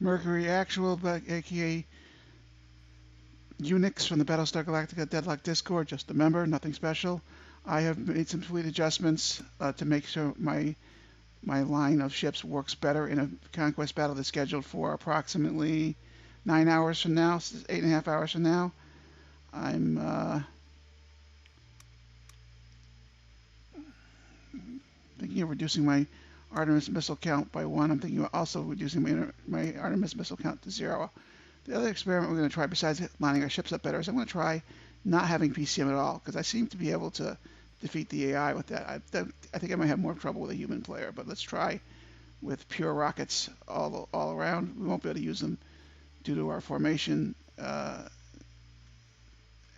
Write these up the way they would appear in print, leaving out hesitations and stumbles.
Mercury Actual, aka Unix from the Battlestar Galactica Deadlock Discord, just a member, nothing special. I have made some fleet adjustments to make sure my line of ships works better in a Conquest battle that's scheduled for approximately 9 hours from now, 8.5 hours from now. I'm thinking of reducing my Artemis missile count by 1. I'm thinking of also reducing my Artemis missile count to 0. The other experiment we're going to try, besides lining our ships up better, is I'm going to try not having PCM at all, because I seem to be able to defeat the AI with that. I think I might have more trouble with a human player, but let's try with pure rockets all around. We won't be able to use them due to our formation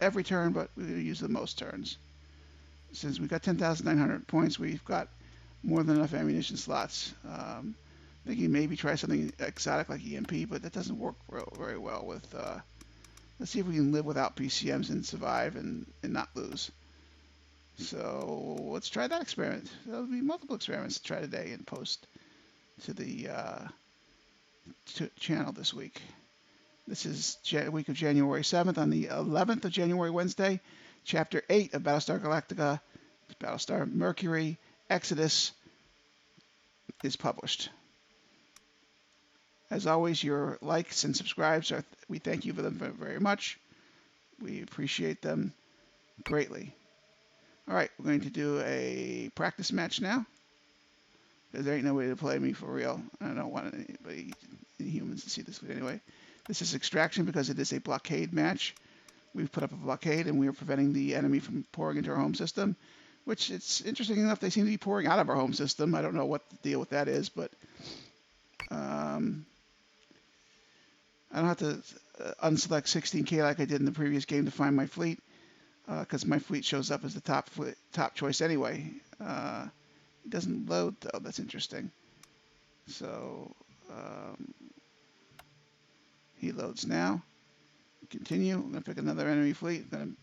every turn, but we're going to use them most turns. Since we've got 10,900 points, we've got more than enough ammunition slots. Thinking maybe try something exotic like EMP, but that doesn't work very well with. Let's see if we can live without PCMs and survive and not lose. So let's try that experiment. There'll be multiple experiments to try today and post to the channel this week. This is week of January 7th. On the 11th of January, Wednesday, Chapter 8 of Battlestar Galactica, Battlestar Mercury, Exodus is published. As always, your likes and subscribes, we thank you for them very much. We appreciate them greatly. All right, we're going to do a practice match now, because there ain't no way to play me for real. I don't want any humans to see this anyway. This is extraction because it is a blockade match. We've put up a blockade, and we are preventing the enemy from pouring into our home system, which it's interesting enough, they seem to be pouring out of our home system. I don't know what the deal with that is, but I don't have to unselect 16K like I did in the previous game to find my fleet, because my fleet shows up as the top choice anyway. It doesn't load, though. That's interesting. So he loads now. Continue. I'm going to pick another enemy fleet. I'm going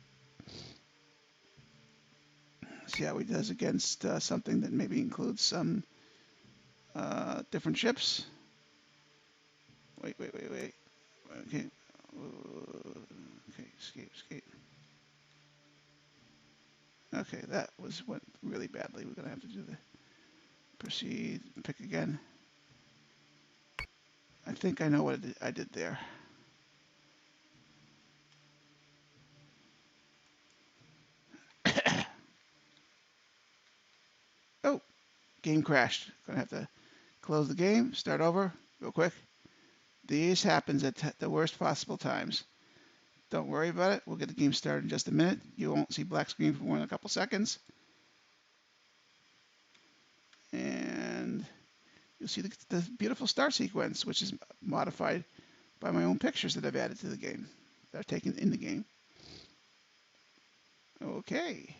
to see how he does against something that maybe includes some different ships. Wait. Okay. Okay, escape. Okay, that went really badly. We're going to have to do the proceed, pick again. I think I know what I did there. Oh, game crashed. Gonna have to close the game, start over real quick. This happens at the worst possible times. Don't worry about it. We'll get the game started in just a minute. You won't see black screen for more than a couple seconds. And you'll see the beautiful star sequence, which is modified by my own pictures that I've added to the game, that are taken in the game. Okay.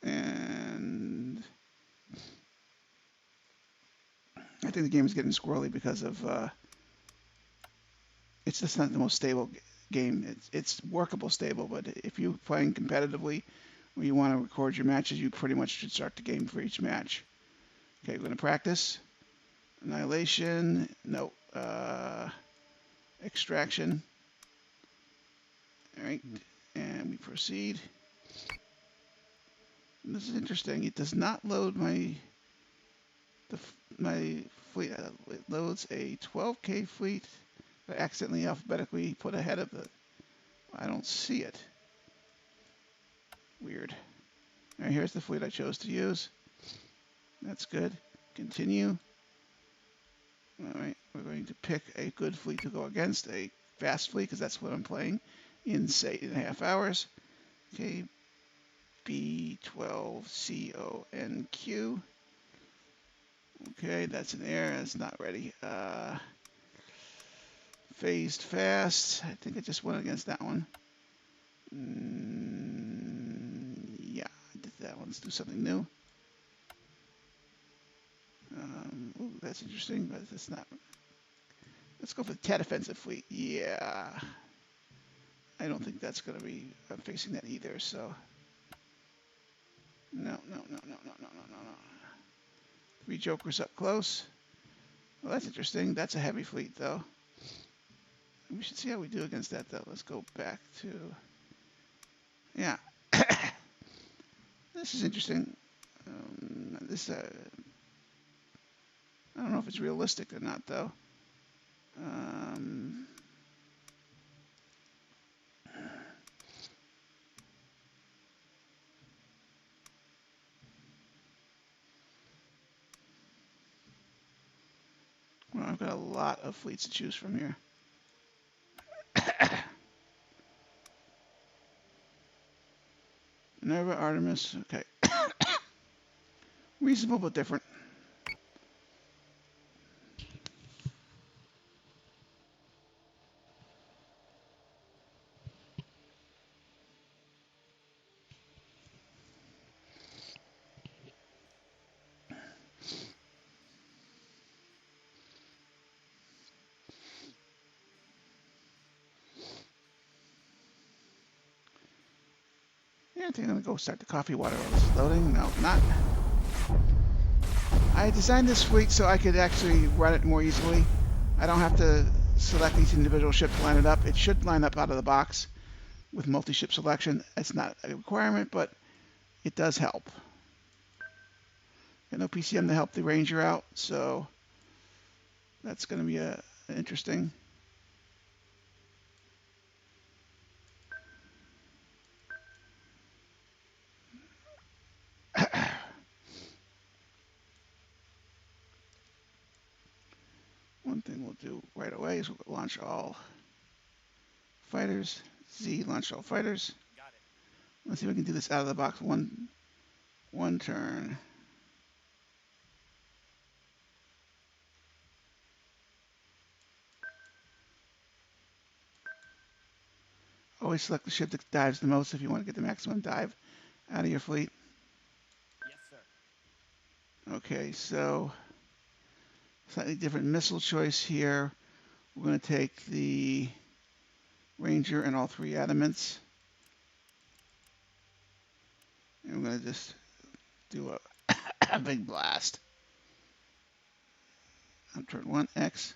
And I think the game is getting squirrely because of it's just not the most stable game. It's workable stable, but if you're playing competitively or you want to record your matches, you pretty much should start the game for each match. Okay, we're going to practice. Annihilation. No. Extraction. All right, and we proceed. And this is interesting. It does not load my fleet. It loads a 12K fleet. I accidentally alphabetically put ahead of the. I don't see it. Weird. All right, here's the fleet I chose to use. That's good. Continue. All right, we're going to pick a good fleet to go against, a fast fleet, because that's what I'm playing in, say, 8.5 hours. Okay, B12CONQ. Okay, that's an error. It's not ready. Phased fast. I think I just went against that one. Yeah, I did that one. Let's do something new. Ooh, that's interesting, but it's not. Let's go for the Tet offensive fleet. Yeah. I don't think that's going to be facing that either, so. No. 3 jokers up close. Well, that's interesting. That's a heavy fleet, though. We should see how we do against that, though. Let's go back to... Yeah. This is interesting. I don't know if it's realistic or not, though. Um, well, I've got a lot of fleets to choose from here. Minerva, Artemis, okay. Reasonable but different. Yeah, I think I'm gonna go start the coffee water while this is loading. No, not. I designed this fleet so I could actually run it more easily. I don't have to select each individual ship to line it up. It should line up out of the box with multi-ship selection. It's not a requirement, but it does help. Got no PCM to help the Ranger out, so that's going to be interesting. One thing we'll do right away is we'll launch all fighters. Z, launch all fighters. Let's see if we can do this out of the box. One turn. Always select the ship that dives the most if you want to get the maximum dive out of your fleet. Yes, sir. Okay, so slightly different missile choice here. We're going to take the Ranger and all three adamants. And we're going to just do a big blast. On turn 1, X.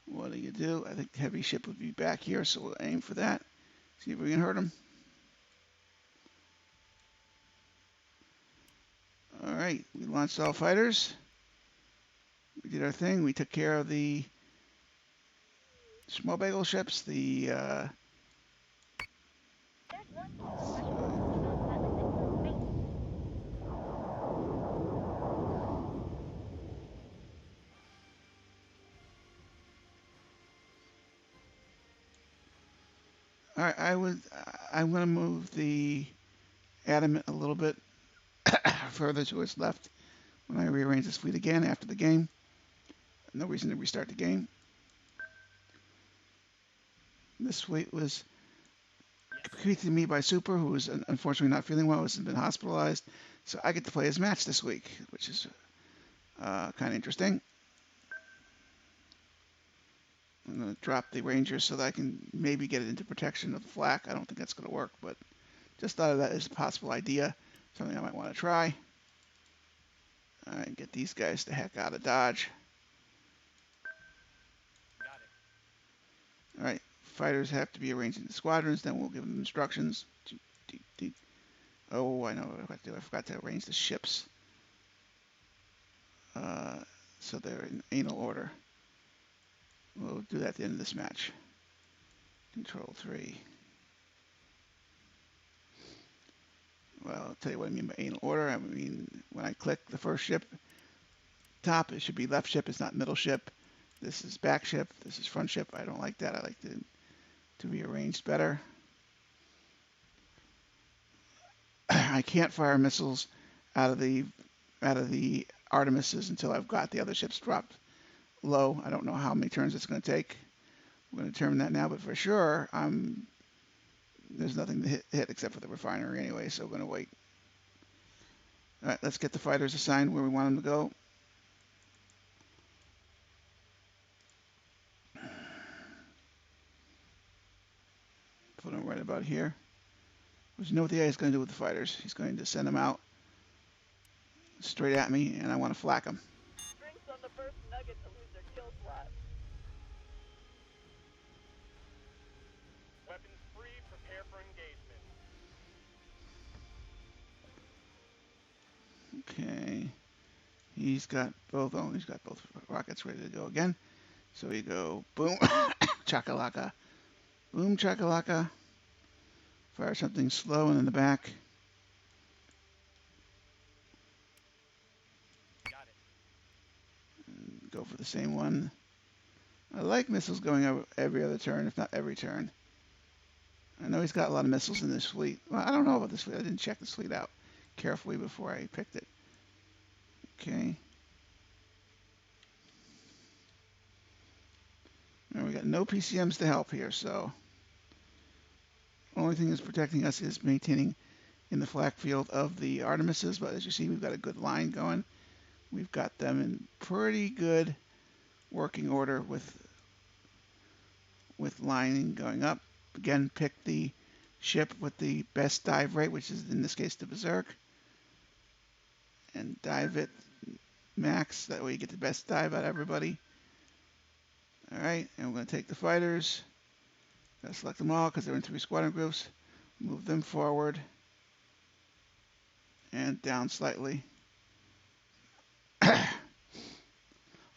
What do you do? I think heavy ship would be back here, so we'll aim for that. See if we can hurt him. All right, we launched all fighters. We did our thing. We took care of the small bagel ships, the all right, I'm going to move the adamant a little bit further to its left when I rearrange this fleet again after the game. No reason to restart the game. This fleet was bequeathed to me by Super, who is unfortunately not feeling well, has been hospitalized. So I get to play his match this week, which is kind of interesting. I'm going to drop the Rangers so that I can maybe get it into protection of the flak. I don't think that's going to work, but just thought of that as a possible idea, something I might want to try. All right, get these guys the heck out of Dodge. Got it. All right, fighters have to be arranged into squadrons, then we'll give them instructions. Oh, I know what I forgot to arrange the ships. So they're in anal order. We'll do that at the end of this match. Control 3. Well, I'll tell you what I mean by anal order. I mean, when I click the first ship, top, it should be left ship. It's not middle ship. This is back ship. This is front ship. I don't like that. I like to be arranged better. I can't fire missiles out of the Artemises until I've got the other ships dropped low. I don't know how many turns it's going to take. We're going to determine that now, but for sure, there's nothing to hit except for the refinery anyway, so we're going to wait. All right, let's get the fighters assigned where we want them to go. Put them right about here. You know what the AI is going to do with the fighters. He's going to send them out straight at me, and I want to flak them. Drinks on the first nugget to lose their kills left. Weapons free, prepare for engagement. Okay. He's got both. Oh, he's got both rockets ready to go again. So we go boom, chakalaka, boom, chakalaka. Fire something slow and in the back. Got it. Go for the same one. I like missiles going over every other turn, if not every turn. I know he's got a lot of missiles in this fleet. Well, I don't know about this fleet. I didn't check this fleet out carefully before I picked it. Okay. And we got no PCMs to help here, so only thing that's protecting us is maintaining in the flak field of the Artemises. But as you see, we've got a good line going. We've got them in pretty good working order with lining going up. Again, pick the ship with the best dive rate, which is in this case the Berserk, and dive it max. That way you get the best dive out of everybody. All right, and we're going to take the fighters. Got to select them all because they're in 3 squadron groups. Move them forward and down slightly.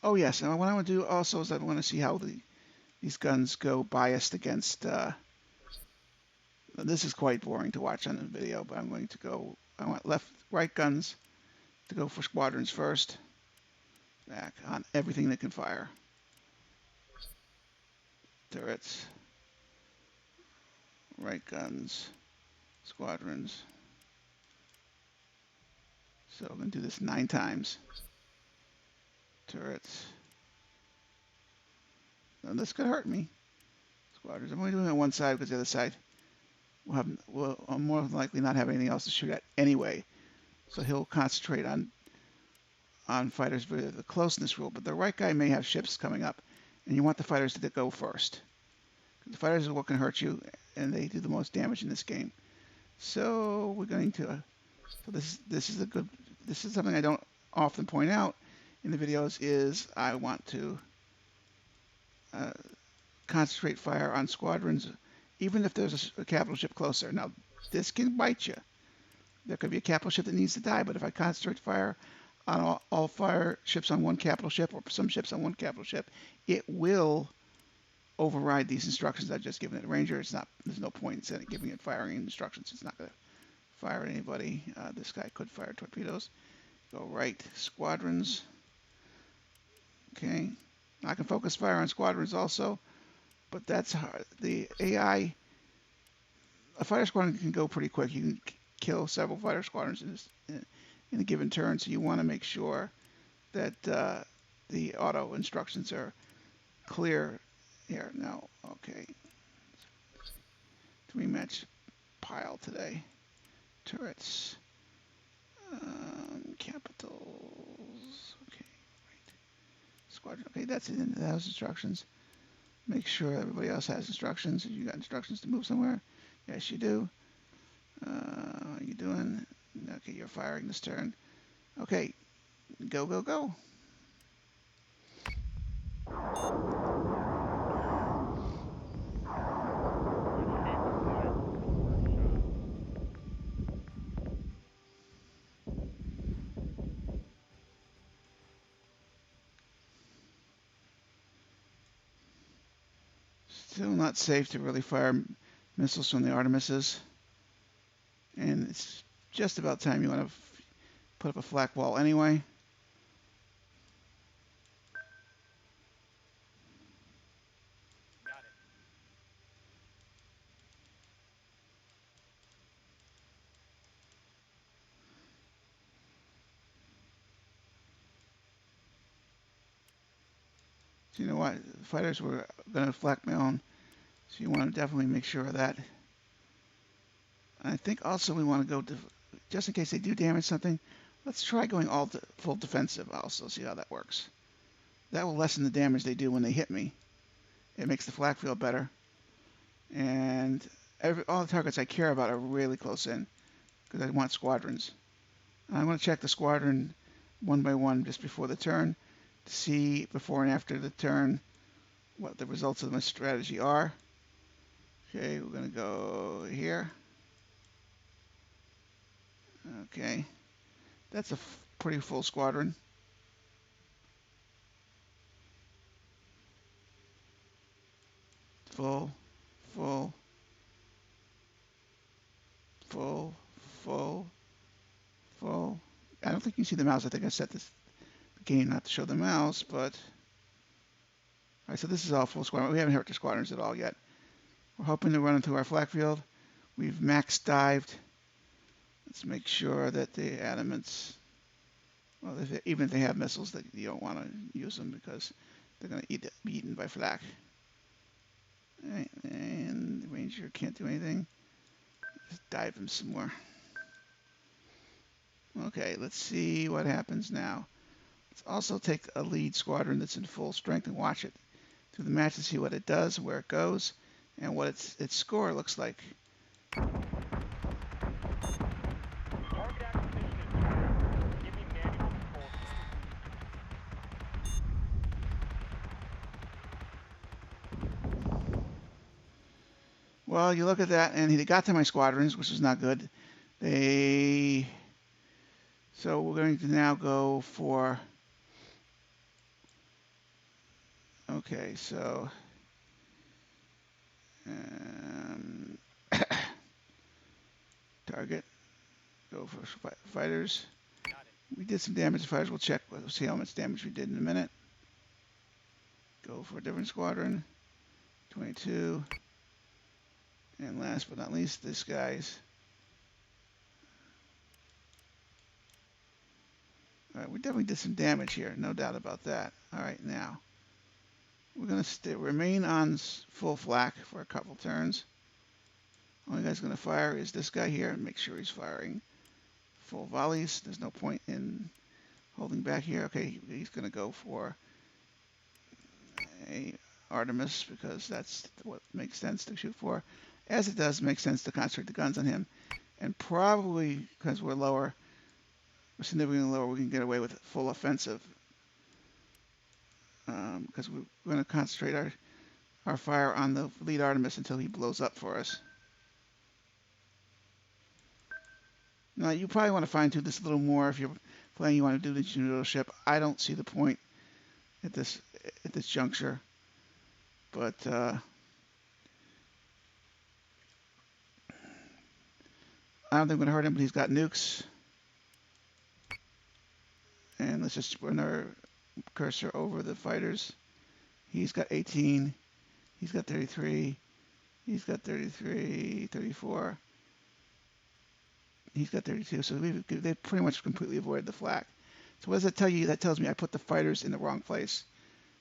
Oh yes, and what I want to do also is I want to see how these guns go biased against. This is quite boring to watch on the video, but I'm going to go. I want right guns to go for squadrons first. Back on everything that can fire. Turrets, right guns, squadrons. So I'm going to do this 9 times. Turrets. Now this could hurt me. Squadrons. I'm only doing it on one side because the other side will more than likely not have anything else to shoot at anyway. So he'll concentrate on fighters with the closeness rule. But the right guy may have ships coming up, and you want the fighters to go first. The fighters are what can hurt you, and they do the most damage in this game. So we're going to. So this is something I don't often point out in the videos. Is I want to concentrate fire on squadrons, even if there's a capital ship closer. Now this can bite you. There could be a capital ship that needs to die, but if I concentrate fire on all fire ships on one capital ship or some ships on one capital ship, it will override these instructions I've just given it. Ranger, there's no point in giving it firing instructions. It's not going to fire at anybody. This guy could fire torpedoes. Go right, squadrons. Okay. I can focus fire on squadrons also, but that's hard. The AI, a fighter squadron can go pretty quick. You can kill several fighter squadrons in a given turn, so you want to make sure that the auto instructions are clear here. Now, okay. 3-match pile today. Turrets. Capitals. Okay, right. Squadron. Okay, that's it into those instructions. Make sure everybody else has instructions. You got instructions to move somewhere? Yes, you do. How you doing? Okay, you're firing this turn. Okay, go, go, go. Still not safe to really fire missiles from the Artemises. And it's just about time you want to put up a flak wall anyway. Got it. So you know what? Fighters were going to flak my own. So you want to definitely make sure of that. I think also we want to go, just in case they do damage something, let's try going all full defensive also, see how that works. That will lessen the damage they do when they hit me. It makes the flak feel better. And all the targets I care about are really close in, because I want squadrons. I'm going to check the squadron one by one just before the turn. to see before and after the turn what the results of my strategy are. Okay, we're going to go here. Okay, that's a pretty full squadron. Full, full, full, full, full. I don't think you can see the mouse. I think I set this game not to show the mouse, but... All right, so this is all full squadron. We haven't hurt the squadrons at all yet. We're hoping to run into our flak field. We've max dived. Let's make sure that the adamants, well, even if they have missiles, that you don't want to use them because they're going to be eaten by flak. All right, and the ranger can't do anything. Just dive him some more. Okay, let's see what happens now. Let's also take a lead squadron that's in full strength and watch it through the match to see what it does, where it goes, and what its score looks like. Target acquisition is target. Give me manual control. Well, you look at that, and he got to my squadrons, which is not good. So we're going to now go for... Okay, so... target. Go for fighters. Got it. We did some damage to fighters. We'll check. We'll see how much damage we did in a minute. Go for a different squadron. 22. And last but not least, this guy's. All right, we definitely did some damage here. No doubt about that. All right, now. We're going to remain on full flak for a couple turns. Only guy's going to fire is this guy here, and make sure he's firing full volleys. There's no point in holding back here. Okay, he's going to go for a Artemis because that's what makes sense to shoot for. As it does make sense to concentrate the guns on him. And probably because we're lower, we're significantly lower, we can get away with full offensive. Because we're going to concentrate our fire on the lead Artemis until he blows up for us. Now, you probably want to fine-tune this a little more if you're playing. You want to do the little ship. I don't see the point at this juncture, but I don't think we're going to hurt him. But he's got nukes, and let's just run our cursor over the fighters. He's got 18. He's got 33. He's got 33, 34. He's got 32, so they pretty much completely avoided the flak. So what does that tell you? That tells me I put the fighters in the wrong place.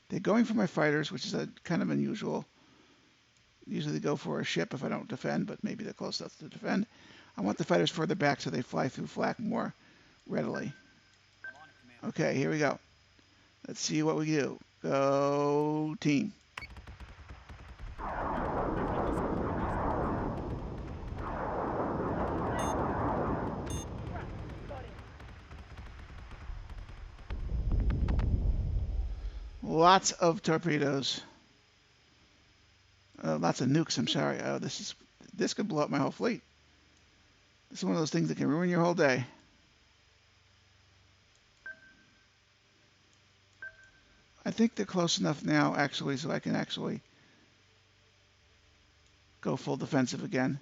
They're going for my fighters, which is kind of unusual. Usually they go for a ship if I don't defend, but maybe they're close enough to defend. I want the fighters further back so they fly through flak more readily. Okay, here we go. Let's see what we do. Go team. Lots of torpedoes. Lots of nukes, I'm sorry. This could blow up my whole fleet. This is one of those things that can ruin your whole day. I think they're close enough now, actually, so I can actually go full defensive again.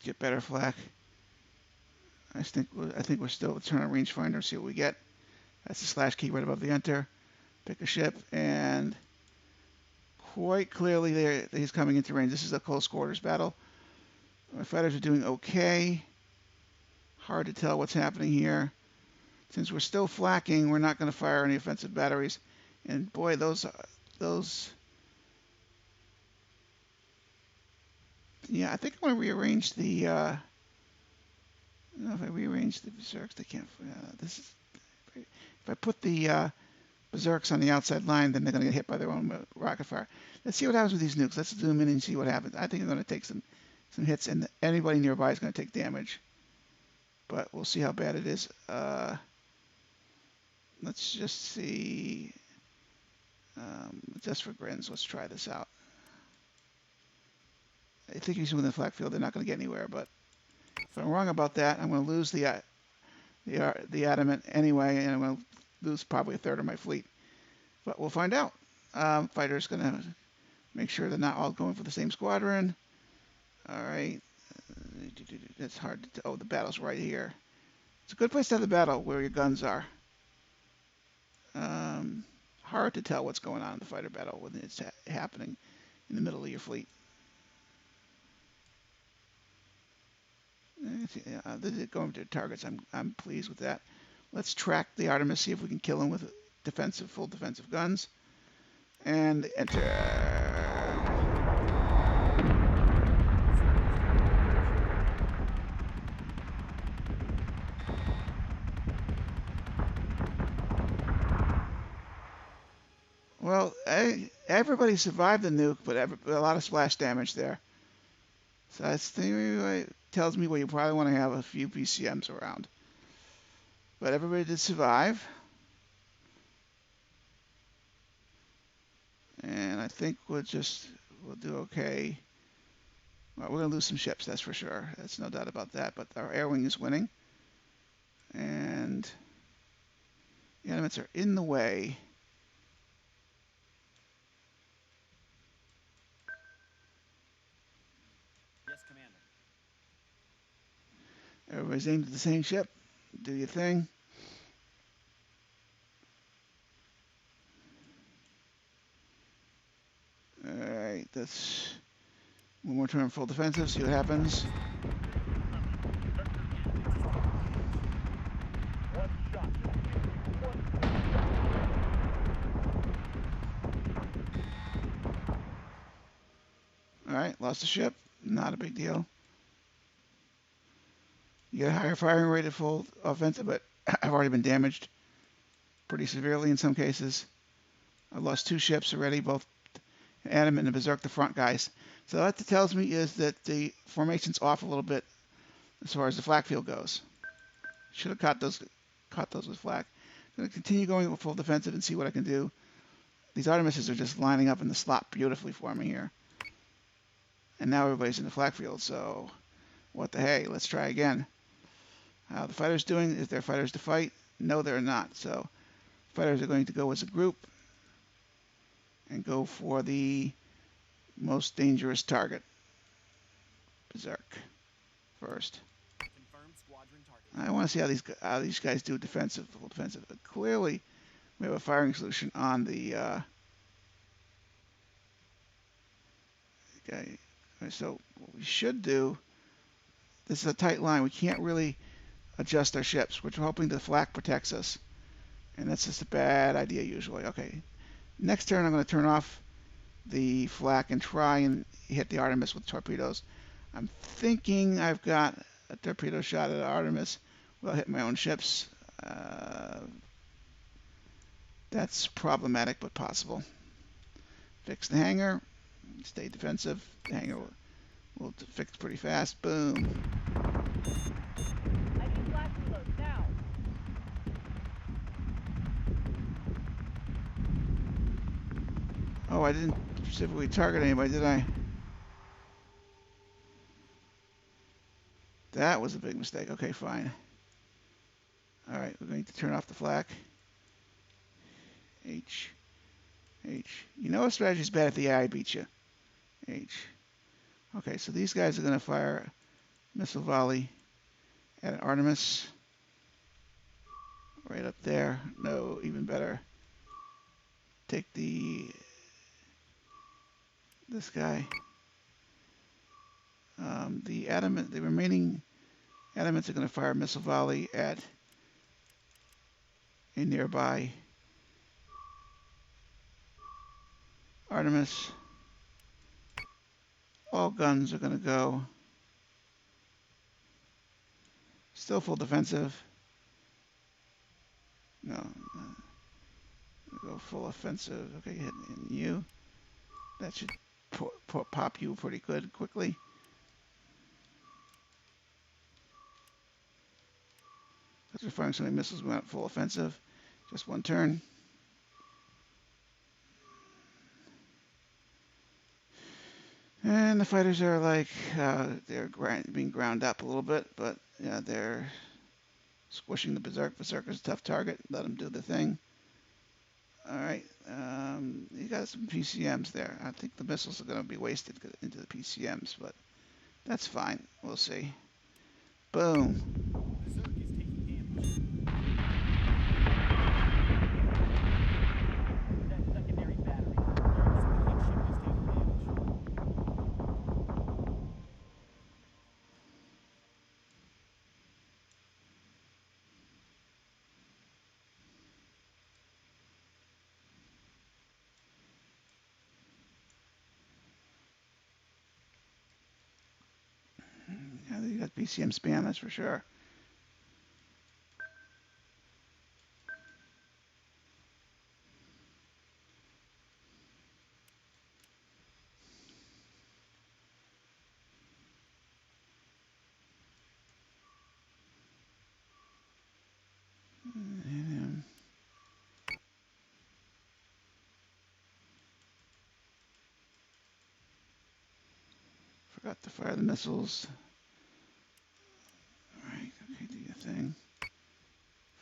Get better flak. I think we're still turn on rangefinder, see what we get. That's the slash key right above the enter. Pick a ship, and quite clearly there he's coming into range. This is a close quarters battle. My fighters are doing okay. Hard to tell what's happening here. Since we're still flacking, we're not going to fire any offensive batteries. And boy, those. Yeah, I think I want to rearrange the. I don't know if I rearrange the berserks, they can't. This is. If I put the Berserks on the outside line, then they're going to get hit by their own rocket fire. Let's see what happens with these nukes. Let's zoom in and see what happens. I think they're going to take some hits, and anybody nearby is going to take damage. But we'll see how bad it is. Let's just see. Just for grins, let's try this out. I think using the flak field, they're not going to get anywhere. But if I'm wrong about that, I'm going to lose the adamant anyway, and I'm going to lose probably a third of my fleet. But we'll find out. Fighter's going to make sure they're not all going for the same squadron. All right. It's hard to tell. Oh, the battle's right here. It's a good place to have the battle where your guns are. Hard to tell what's going on in the fighter battle when it's happening in the middle of your fleet. They're going to targets. I'm pleased with that. Let's track the Artemis, see if we can kill him with full defensive guns. And enter. Well, everybody survived the nuke, but a lot of splash damage there. So that's tells me well, you probably want to have a few PCMs around. But everybody did survive. And I think we'll do okay. Well, we're going to lose some ships, that's for sure. That's no doubt about that. But our air wing is winning. And the elements are in the way. Yes, Commander. Everybody's aimed at the same ship. Do your thing. Alright, that's one more turn full defensive, see what happens. Alright, lost a ship. Not a big deal. You get a higher firing rate at full offensive, but I've already been damaged pretty severely in some cases. I've lost 2 ships already, both Adamant and Berserk, the front guys. So what that tells me is that the formation's off a little bit as far as the flak field goes. Should have caught those with flak. I'm going to continue going with full defensive and see what I can do. These Artemises are just lining up in the slot beautifully for me here. And now everybody's in the flak field, so what the hey, let's try again. How the fighters doing? Is there fighters to fight? No, they're not. So fighters are going to go as a group and go for the most dangerous target. Berserk first. Confirmed squadron target. I want to see how these guys do defensive, full defensive. Clearly, we have a firing solution on the guy. So what we should do. This is a tight line. We can't really adjust our ships. We're hoping the flak protects us. And that's just a bad idea usually. Okay. Next turn I'm going to turn off the flak and try and hit the Artemis with torpedoes. I'm thinking I've got a torpedo shot at Artemis without hitting my own ships. That's problematic but possible. Fix the hangar. Stay defensive. The hangar will fix pretty fast. Boom. I need flak reload now. Oh, I didn't specifically target anybody, did I? That was a big mistake. Okay, fine. All right, we're going to turn off the flak. H. You know a strategy's bad if the AI beats you. H. Okay, so these guys are going to fire missile volley at an Artemis. Right up there. No, even better. Take this guy. The remaining Adamants are going to fire a missile volley at a nearby Artemis. All guns are going to go. Still full defensive. No. Go full offensive. Okay, hitting you. That should pop you pretty good quickly. Because we're firing so many missiles, we went full offensive. Just one turn. And the fighters are like, they're being ground up a little bit, but yeah, they're squishing the Berserk. Berserker's a tough target. Let them do the thing. All right. You got some PCMs there. I think the missiles are going to be wasted into the PCMs, but that's fine. We'll see. Boom. Berserk is taking damage. That secondary battery. Civilian ship is taking damage. Yeah, you got PCM spam, that's for sure. And, forgot to fire the missiles. All right, okay, do your thing.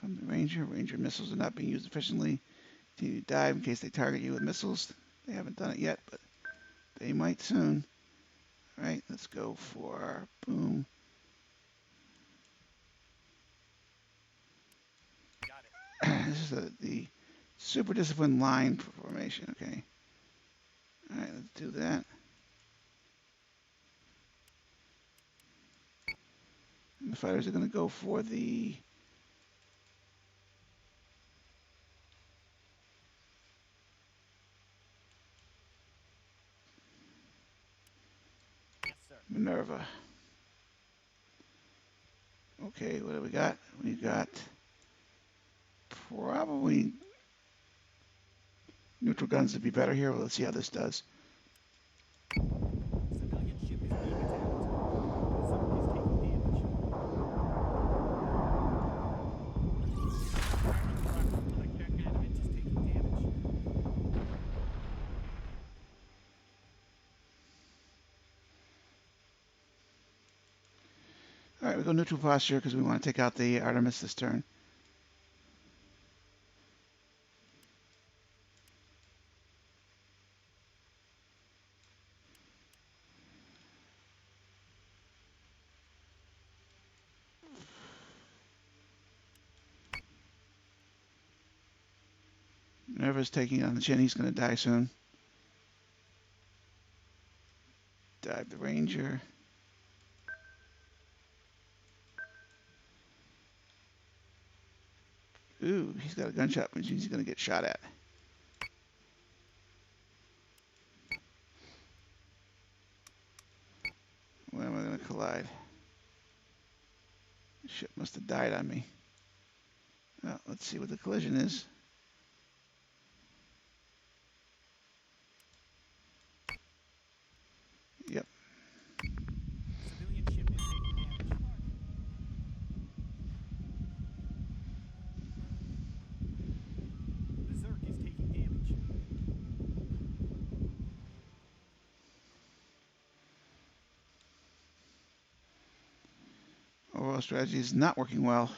From the Ranger. Ranger missiles are not being used efficiently. Continue to dive in case they target you with missiles. They haven't done it yet, but they might soon. All right, let's go for boom. Got it. This is the super disciplined line formation. Okay. All right, let's do that. And the fighters are going to go for the Yes, sir. Minerva. Okay, what do we got? We got probably neutral guns to be better here. Well, let's see how this does. Civilian ship is being attacked. Berserk is taking damage. Adamant is taking damage. All right, we go neutral posture because we want to take out the Artemis this turn. Minerva's taking it on the chin. He's going to die soon. Dive the Ranger. Ooh, he's got a gunshot, which means he's going to get shot at. When am I going to collide? Ship must have died on me. Well, let's see what the collision is. Yep. Civilian ship is taking damage. Berserk is taking damage. Overall strategy is not working well.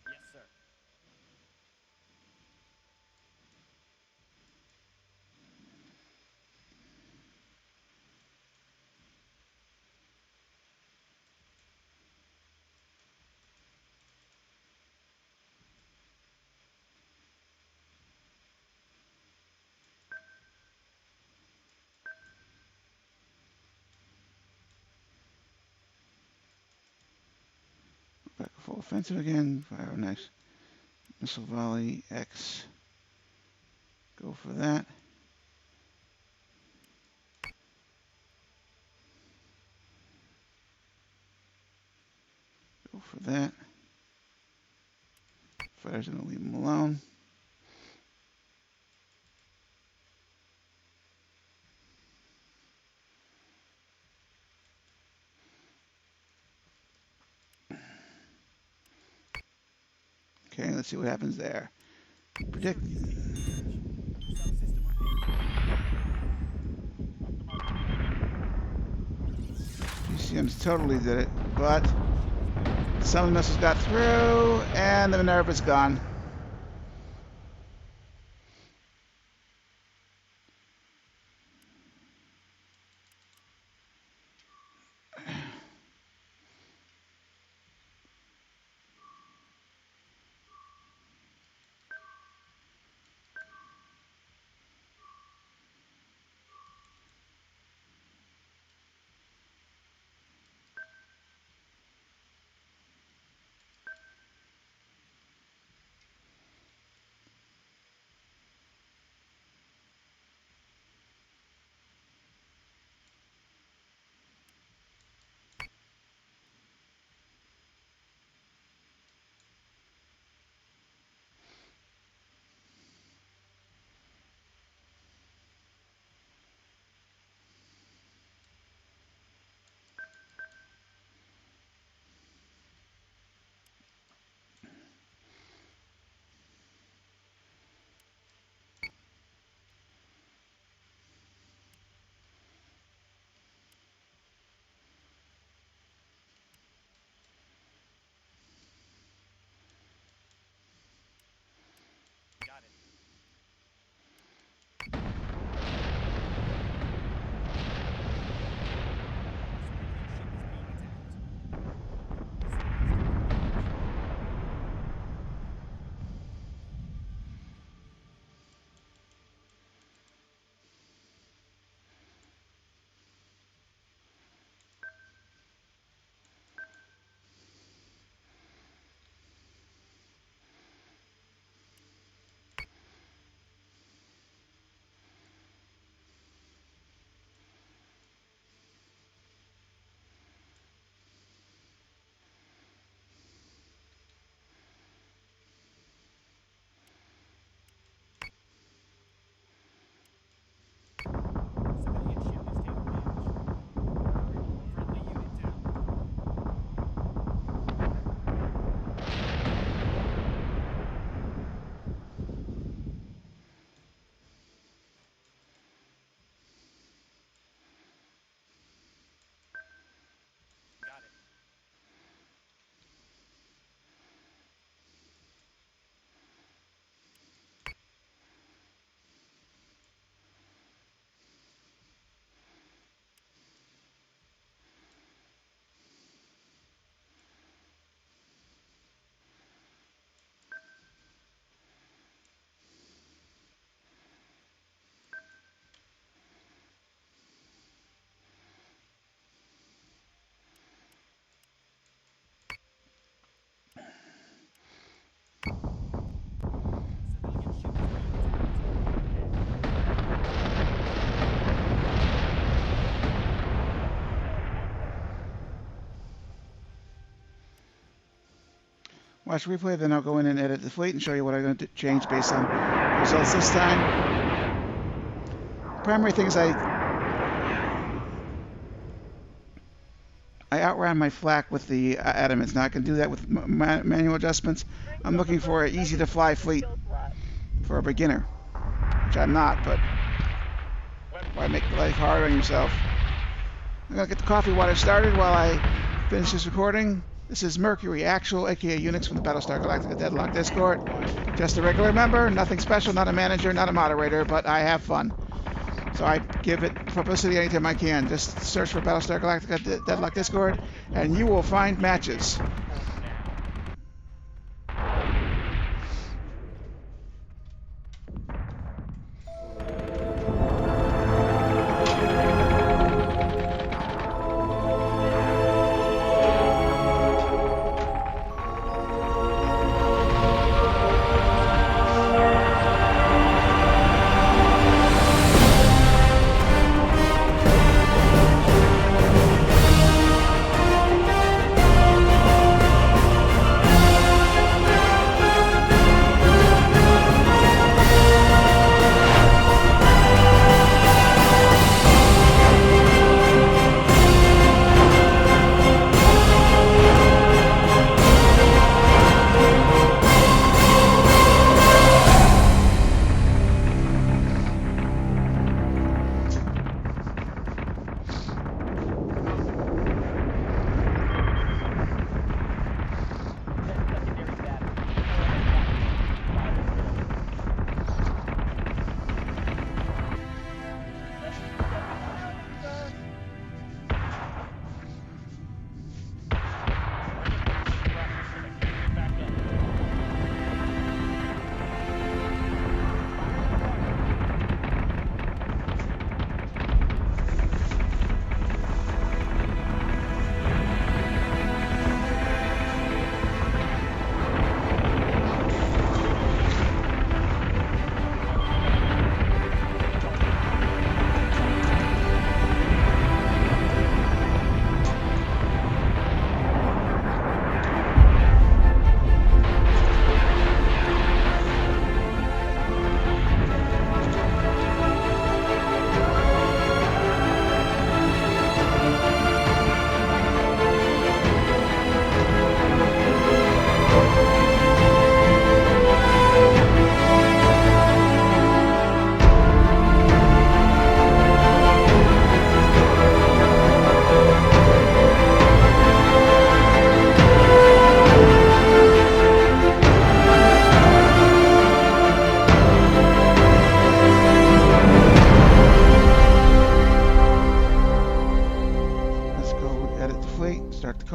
Yes, sir. full offensive again. Fire nice. Missile volley X. Go for that. Go for that. Fire's gonna leave him alone. Okay, let's see what happens there. Predict. Subsystem repaired. GCMs totally did it, but some of the missiles got through, and the Minerva's gone. Got it. Civilian ship is taking damage. Friendly unit down. Got it. Civilian ship is being attacked. Watch the replay, then I'll go in and edit the fleet and show you what I'm going to change based on the results this time. Primary things I outran my flak with the adamants. Now I can do that with manual adjustments. I'm looking for an easy to fly fleet for a beginner, which I'm not, but why make life hard on yourself? I'm going to get the coffee water started while I finish this recording. This is Mercury, actual, aka Unix from the Battlestar Galactica Deadlock Discord. Just a regular member, nothing special, not a manager, not a moderator, but I have fun. So I give it publicity anytime I can. Just search for Battlestar Galactica Deadlock Discord, and you will find matches.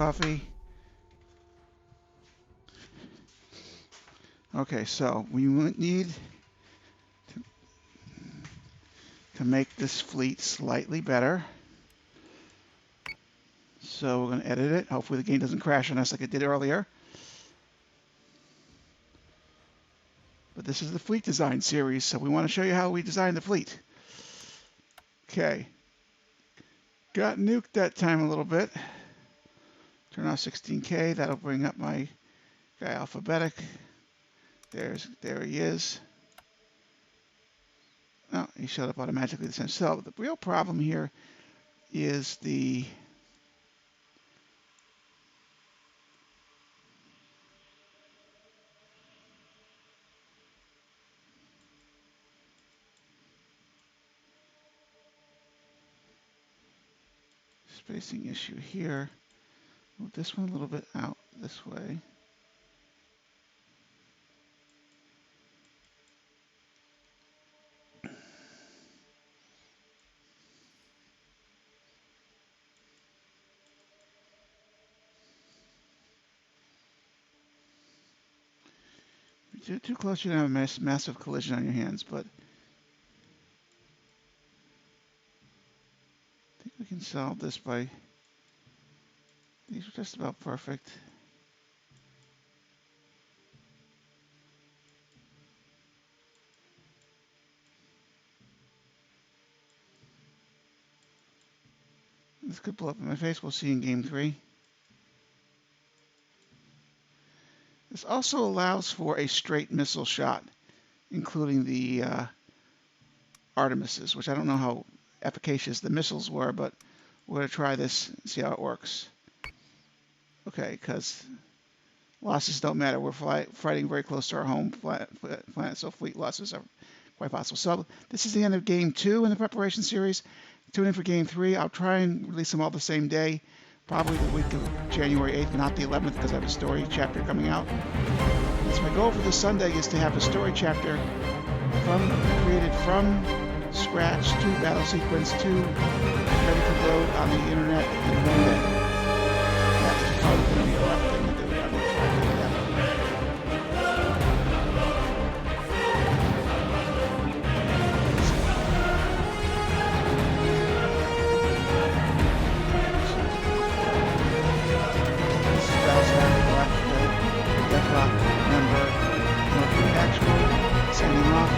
coffee. Okay, so we need to make this fleet slightly better. So we're going to edit it. Hopefully the game doesn't crash on us like it did earlier. But this is the fleet design series, so we want to show you how we design the fleet. Okay. Got nuked that time a little bit. Turn off 16K. That'll bring up my guy alphabetic. There he is. Oh, he showed up automatically this time. So the real problem here is the spacing issue here. Move this one a little bit out this way. If you're too close, you're going to have a massive collision on your hands, but I think we can solve this by... These are just about perfect. This could blow up in my face. We'll see in game 3. This also allows for a straight missile shot, including the Artemises, which I don't know how efficacious the missiles were, but we're going to try this and see how it works. Okay, because losses don't matter. We're fighting very close to our home planet, so fleet losses are quite possible. So this is the end of game 2 in the preparation series. Tune in for game 3. I'll try and release them all the same day, probably the week of January 8th, not the 11th, because I have a story chapter coming out. So my goal for this Sunday is to have a story chapter created from scratch to battle sequence to ready to load on the internet in one day. That's probably going to be a rough thing to do. I'm going to try to do that. This is Battlestar, the Deadlock member, Mercury Actual, signing off.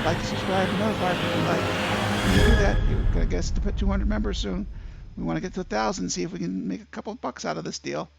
Like, subscribe, and notify if you like. When you do that, you're going to get us to 200 members soon. We want to get to 1,000, see if we can make a couple of bucks out of this deal.